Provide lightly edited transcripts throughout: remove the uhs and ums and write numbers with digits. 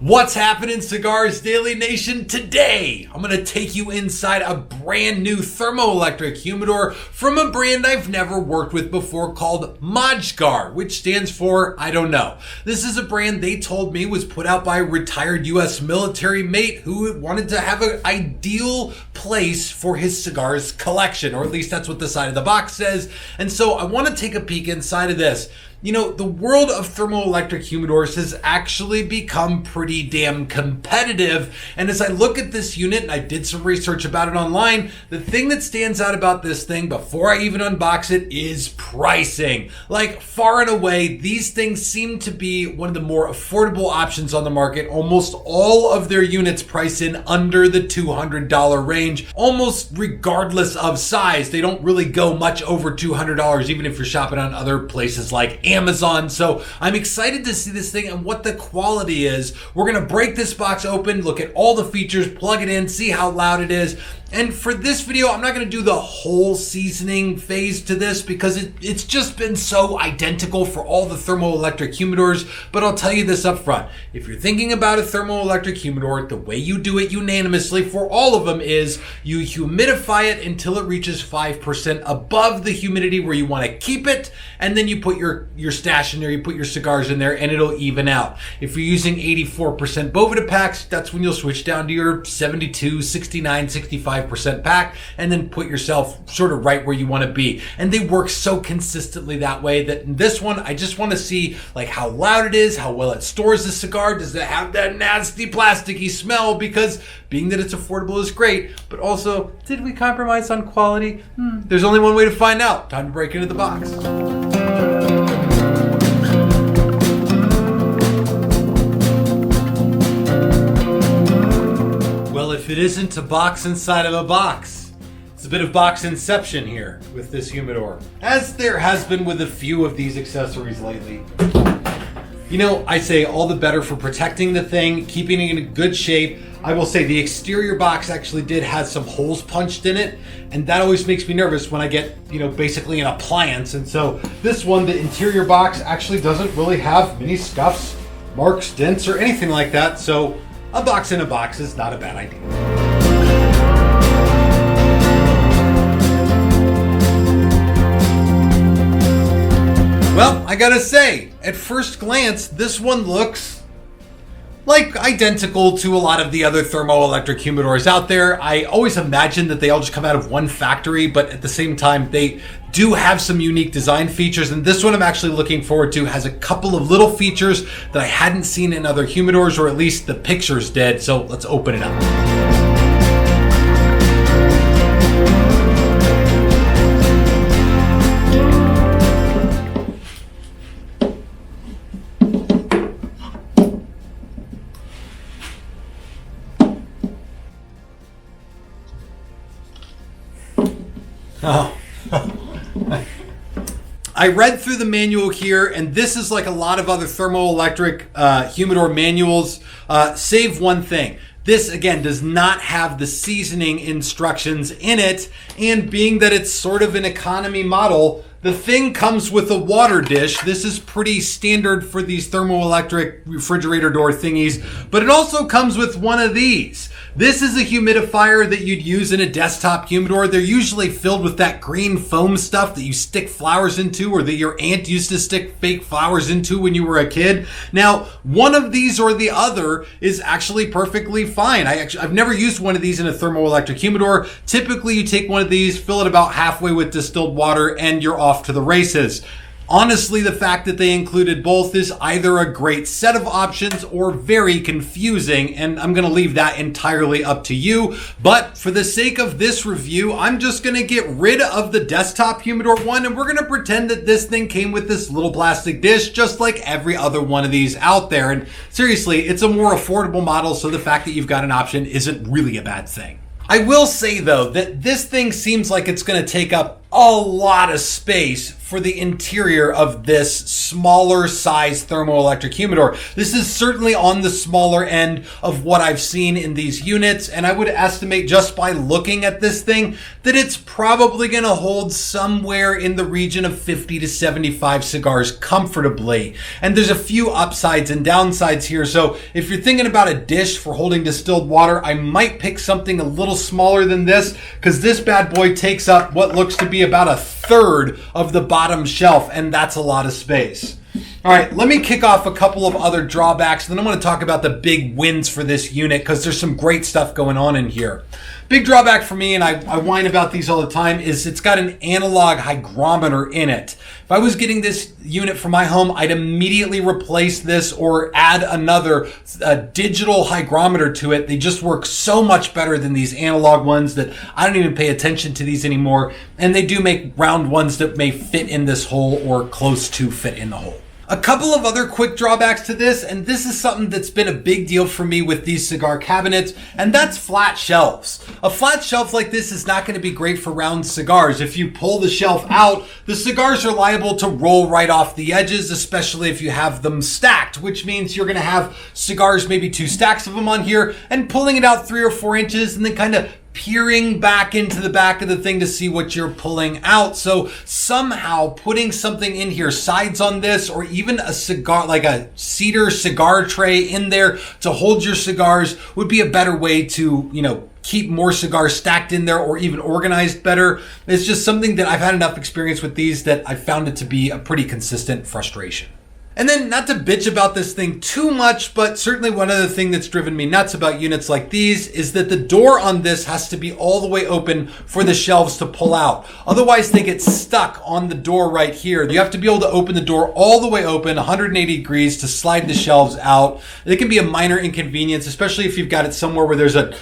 What's happening, Cigars Daily Nation? Today, I'm going to take you inside a brand new thermoelectric humidor from a brand I've never worked with before called Mojgar, which stands for, I don't know. This is a brand they told me was put out by a retired U.S. military mate who wanted to have an ideal place for his cigars collection, or at least that's what the side of the box says. And so I want to take a peek inside of this. You know, the world of thermoelectric humidors has actually become pretty damn competitive. And as I look at this unit, and I did some research about it online, the thing that stands out about this thing before I even unbox it is pricing. Like, far and away, these things seem to be one of the more affordable options on the market. Almost all of their units price in under the $200 range, almost regardless of size. They don't really go much over $200, even if you're shopping on other places like Amazon. So I'm excited to see this thing and what the quality is. We're going to break this box open, look at all the features, plug it in, see how loud it is. And for this video, I'm not going to do the whole seasoning phase to this because it's just been so identical for all the thermoelectric humidors. But I'll tell you this up front. If you're thinking about a thermoelectric humidor, the way you do it unanimously for all of them is you humidify it until it reaches 5% above the humidity where you want to keep it. And then you put your stash in there, you put your cigars in there, and it'll even out. If you're using 84% Boveda packs, that's when you'll switch down to your 72, 69, 65% pack, and then put yourself sort of right where you want to be. And they work so consistently that way that in this one, I just want to see like how loud it is, how well it stores the cigar. Does it have that nasty plasticky smell? Because being that it's affordable is great, but also, did we compromise on quality? There's only one way to find out. Time to break into the box. Well, if it isn't a box inside of a box, it's a bit of box inception here with this humidor, as there has been with a few of these accessories lately. You know, I say all the better for protecting the thing, keeping it in good shape. I will say the exterior box actually did have some holes punched in it, and that always makes me nervous when I get, you know, basically an appliance. And so this one, the interior box, actually doesn't really have many scuffs, marks, dents, or anything like that. So a box in a box is not a bad idea. Well, I gotta say, at first glance, this one looks like identical to a lot of the other thermoelectric humidors out there. I always imagine that they all just come out of one factory, but at the same time, they do have some unique design features. And this one I'm actually looking forward to has a couple of little features that I hadn't seen in other humidors, or at least the pictures did. So let's open it up. Oh. I read through the manual here, and this is like a lot of other thermoelectric humidor manuals, save one thing. This, again, does not have the seasoning instructions in it, and being that it's sort of an economy model, the thing comes with a water dish. This is pretty standard for these thermoelectric refrigerator door thingies, but it also comes with one of these. This is a humidifier that you'd use in a desktop humidor. They're usually filled with that green foam stuff that you stick flowers into, or that your aunt used to stick fake flowers into when you were a kid. Now, one of these or the other is actually perfectly fine. I've never used one of these in a thermoelectric humidor. Typically, you take one of these, fill it about halfway with distilled water, and you're off to the races. Honestly, the fact that they included both is either a great set of options or very confusing, and I'm going to leave that entirely up to you. But for the sake of this review, I'm just going to get rid of the desktop humidor one, and we're going to pretend that this thing came with this little plastic dish, just like every other one of these out there. And seriously, it's a more affordable model, so the fact that you've got an option isn't really a bad thing. I will say, though, that this thing seems like it's going to take up a lot of space for the interior of this smaller size thermoelectric humidor. This is certainly on the smaller end of what I've seen in these units, and I would estimate just by looking at this thing that it's probably going to hold somewhere in the region of 50 to 75 cigars comfortably. And there's a few upsides and downsides here. So if you're thinking about a dish for holding distilled water, I might pick something a little smaller than this, because this bad boy takes up what looks to be about a third of the bottom shelf, and that's a lot of space. All right, let me kick off a couple of other drawbacks, and then I'm going to talk about the big wins for this unit, because there's some great stuff going on in here. Big drawback for me, and I whine about these all the time, is it's got an analog hygrometer in it. If I was getting this unit for my home, I'd immediately replace this or add another digital hygrometer to it. They just work so much better than these analog ones that I don't even pay attention to these anymore. And they do make round ones that may fit in this hole or close to fit in the hole. A couple of other quick drawbacks to this, and this is something that's been a big deal for me with these cigar cabinets, and that's flat shelves. A flat shelf like this is not going to be great for round cigars. If you pull the shelf out, the cigars are liable to roll right off the edges, especially if you have them stacked, which means you're going to have cigars, maybe 2 stacks of them on here, and pulling it out 3 or 4 inches, and then kind of peering back into the back of the thing to see what you're pulling out. So somehow putting something in here, sides on this, or even a cigar, like a cedar cigar tray in there to hold your cigars would be a better way to, keep more cigars stacked in there or even organized better. It's just something that I've had enough experience with these that I found it to be a pretty consistent frustration. And then, not to bitch about this thing too much, but certainly one other thing that's driven me nuts about units like these is that the door on this has to be all the way open for the shelves to pull out. Otherwise, they get stuck on the door right here. You have to be able to open the door all the way open, 180 degrees, to slide the shelves out. It can be a minor inconvenience, especially if you've got it somewhere where there's a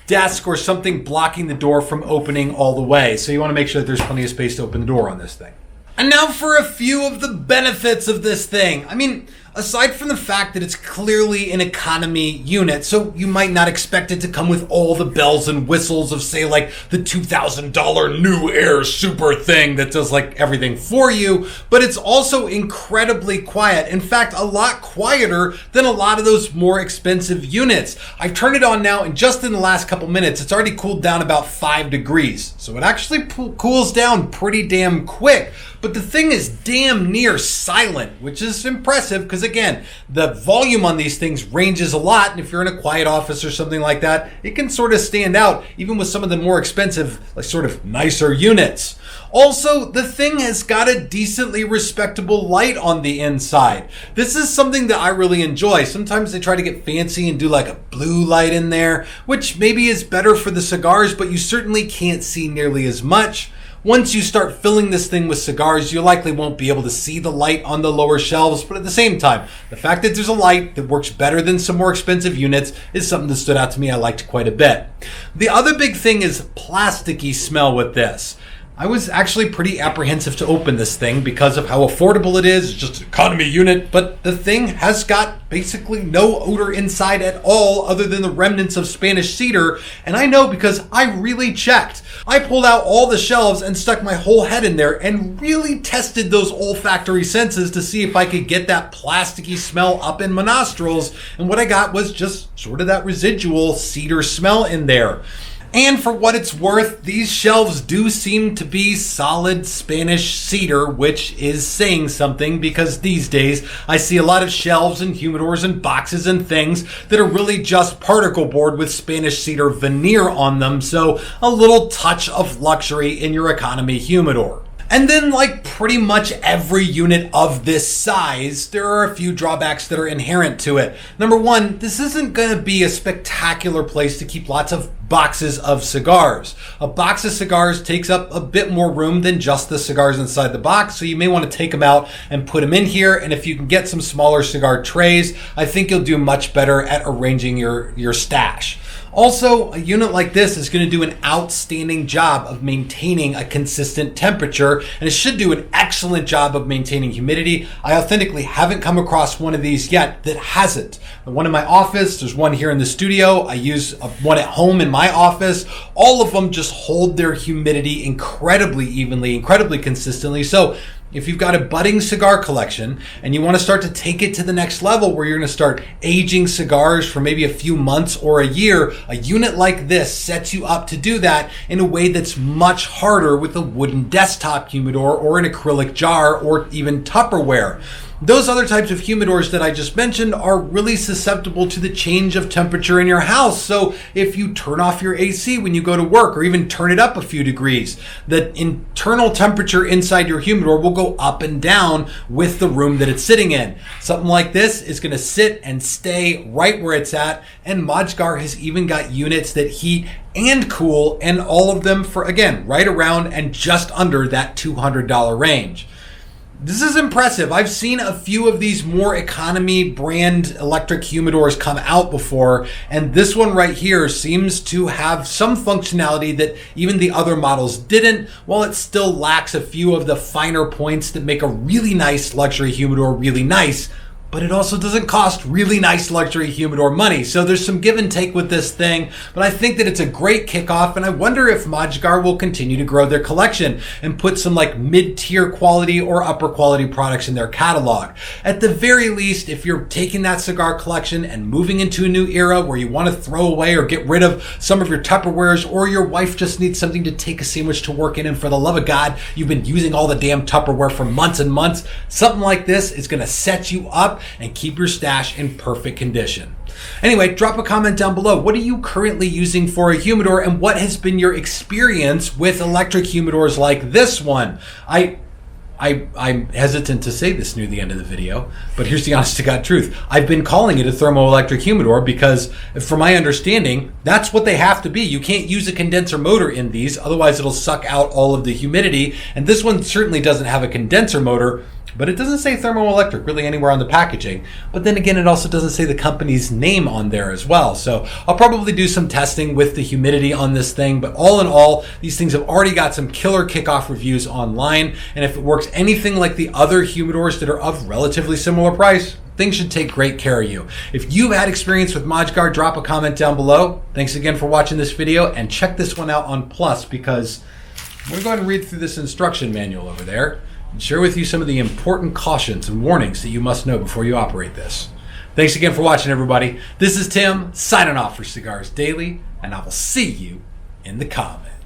desk or something blocking the door from opening all the way. So you want to make sure that there's plenty of space to open the door on this thing. And now for a few of the benefits of this thing. I mean, aside from the fact that it's clearly an economy unit, so you might not expect it to come with all the bells and whistles of, say, like the $2,000 New Air Super thing that does like everything for you, but it's also incredibly quiet. In fact, a lot quieter than a lot of those more expensive units. I've turned it on now, and just in the last couple minutes, it's already cooled down about 5 degrees. So it actually cools down pretty damn quick. But the thing is damn near silent, which is impressive because, again, the volume on these things ranges a lot. And if you're in a quiet office or something like that, it can sort of stand out even with some of the more expensive, like sort of nicer units. Also, the thing has got a decently respectable light on the inside. This is something that I really enjoy. Sometimes they try to get fancy and do like a blue light in there, which maybe is better for the cigars, but you certainly can't see nearly as much. Once you start filling this thing with cigars, you likely won't be able to see the light on the lower shelves, but at the same time, the fact that there's a light that works better than some more expensive units is something that stood out to me. I liked quite a bit. The other big thing is plasticky smell with this. I was actually pretty apprehensive to open this thing because of how affordable it is. It's just an economy unit, but the thing has got basically no odor inside at all other than the remnants of Spanish cedar, and I know because I really checked. I pulled out all the shelves and stuck my whole head in there and really tested those olfactory senses to see if I could get that plasticky smell up in my nostrils, and what I got was just sort of that residual cedar smell in there. And for what it's worth, these shelves do seem to be solid Spanish cedar, which is saying something because these days I see a lot of shelves and humidors and boxes and things that are really just particle board with Spanish cedar veneer on them. So a little touch of luxury in your economy humidor. And then, like pretty much every unit of this size, there are a few drawbacks that are inherent to it. Number one, this isn't going to be a spectacular place to keep lots of boxes of cigars. A box of cigars takes up a bit more room than just the cigars inside the box, so you may want to take them out and put them in here. And if you can get some smaller cigar trays, I think you'll do much better at arranging your stash. Also, a unit like this is going to do an outstanding job of maintaining a consistent temperature, and it should do an excellent job of maintaining humidity. I authentically haven't come across one of these yet that hasn't. The one in my office, there's one here in the studio. I use one at home in my office, all of them just hold their humidity incredibly evenly, incredibly consistently. So if you've got a budding cigar collection and you want to start to take it to the next level where you're going to start aging cigars for maybe a few months or a year, a unit like this sets you up to do that in a way that's much harder with a wooden desktop humidor or an acrylic jar or even Tupperware. Those other types of humidors that I just mentioned are really susceptible to the change of temperature in your house. So if you turn off your AC when you go to work or even turn it up a few degrees, the internal temperature inside your humidor will go up and down with the room that it's sitting in. Something like this is going to sit and stay right where it's at. And Mojgar has even got units that heat and cool, and all of them for, again, right around and just under that $200 range. This is impressive. I've seen a few of these more economy brand electric humidors come out before, and this one right here seems to have some functionality that even the other models didn't, while it still lacks a few of the finer points that make a really nice luxury humidor really nice. But it also doesn't cost really nice luxury humidor money. So there's some give and take with this thing, but I think that it's a great kickoff, and I wonder if Mojgar will continue to grow their collection and put some like mid-tier quality or upper quality products in their catalog. At the very least, if you're taking that cigar collection and moving into a new era where you want to throw away or get rid of some of your Tupperwares, or your wife just needs something to take a sandwich to work in, and for the love of God, you've been using all the damn Tupperware for months and months, something like this is going to set you up and keep your stash in perfect condition. Anyway, drop a comment down below. What are you currently using for a humidor, and what has been your experience with electric humidors like this one? I'm hesitant to say this near the end of the video, but here's the honest to God truth. I've been calling it a thermoelectric humidor because, from my understanding, that's what they have to be. You can't use a condenser motor in these, otherwise it'll suck out all of the humidity. And this one certainly doesn't have a condenser motor, but it doesn't say thermoelectric really anywhere on the packaging. But then again, it also doesn't say the company's name on there as well. So I'll probably do some testing with the humidity on this thing. But all in all, these things have already got some killer kickoff reviews online. And if it works anything like the other humidors that are of relatively similar price, things should take great care of you. If you've had experience with Mojgar, drop a comment down below. Thanks again for watching this video, and check this one out on Plus, because we're going to read through this instruction manual over there and share with you some of the important cautions and warnings that you must know before you operate this. Thanks again for watching, everybody. This is Tim, signing off for Cigars Daily, and I will see you in the comments.